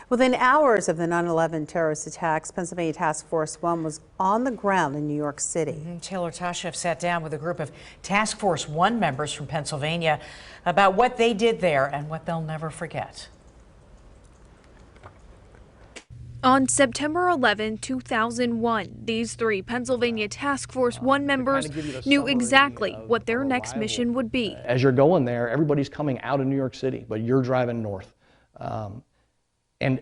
Within hours of the 9/11 terrorist attacks, Pennsylvania Task Force One was on the ground in New York City. Taylor Tashev sat down with a group of Task Force One members from Pennsylvania about what they did there and what they'll never forget. On September 11, 2001, these three Pennsylvania Task Force One members knew exactly what their next mission would be. As you're going there, everybody's coming out of New York City, but you're driving north. And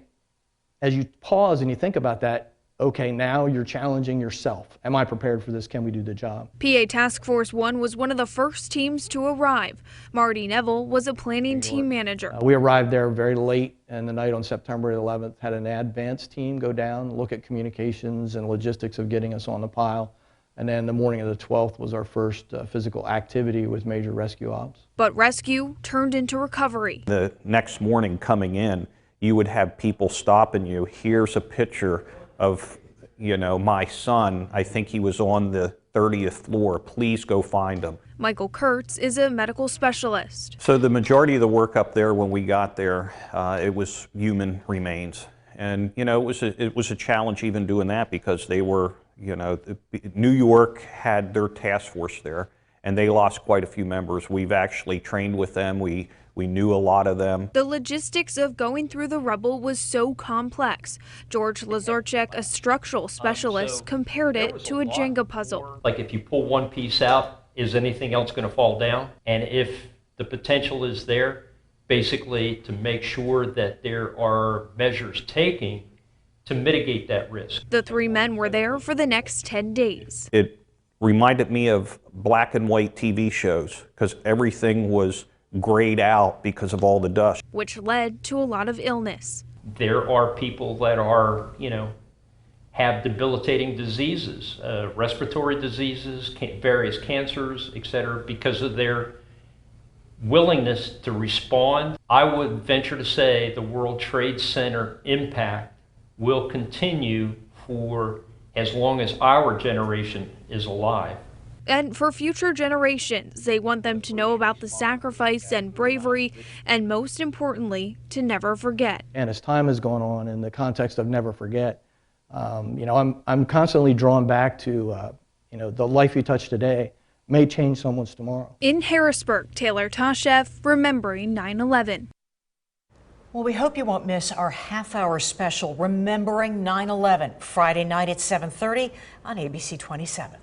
as you pause and you think about that, okay, now you're challenging yourself. Am I prepared for this? Can we do the job? PA Task Force One was one of the first teams to arrive. Marty Neville was a planning team manager. We arrived there very late in the night on September 11th, had an advanced team go down, look at communications and logistics of getting us on the pile. And then the morning of the 12th was our first physical activity with major rescue ops. But rescue turned into recovery. The next morning coming in, you would have people stopping you. Here's a picture of, my son. I think he was on the 30th floor. Please go find him. Michael Kurtz is a medical specialist. So the majority of the work up there when we got there, it was human remains. And, it was a challenge even doing that because they were, New York had their task force there and they lost quite a few members. We've actually trained with them. We knew a lot of them. The logistics of going through the rubble was so complex. George Lazorchek, a structural specialist, compared it to a Jenga puzzle. Like if you pull one piece out, is anything else going to fall down? And if the potential is there, basically to make sure that there are measures taken to mitigate that risk. The three men were there for the next 10 days. It reminded me of black and white TV shows because everything was grayed out because of all the dust. Which led to a lot of illness. There are people that are, have debilitating diseases, respiratory diseases, various cancers, etc., because of their willingness to respond. I would venture to say the World Trade Center impact will continue for as long as our generation is alive. And for future generations, they want them to know about the sacrifice and bravery, and most importantly, to never forget. And as time has gone on, in the context of never forget, I'm constantly drawn back to, the life you touch today may change someone's tomorrow. In Harrisburg, Taylor Tashev, remembering 9/11. Well, we hope you won't miss our half-hour special, Remembering 9/11, Friday night at 7:30 on ABC 27.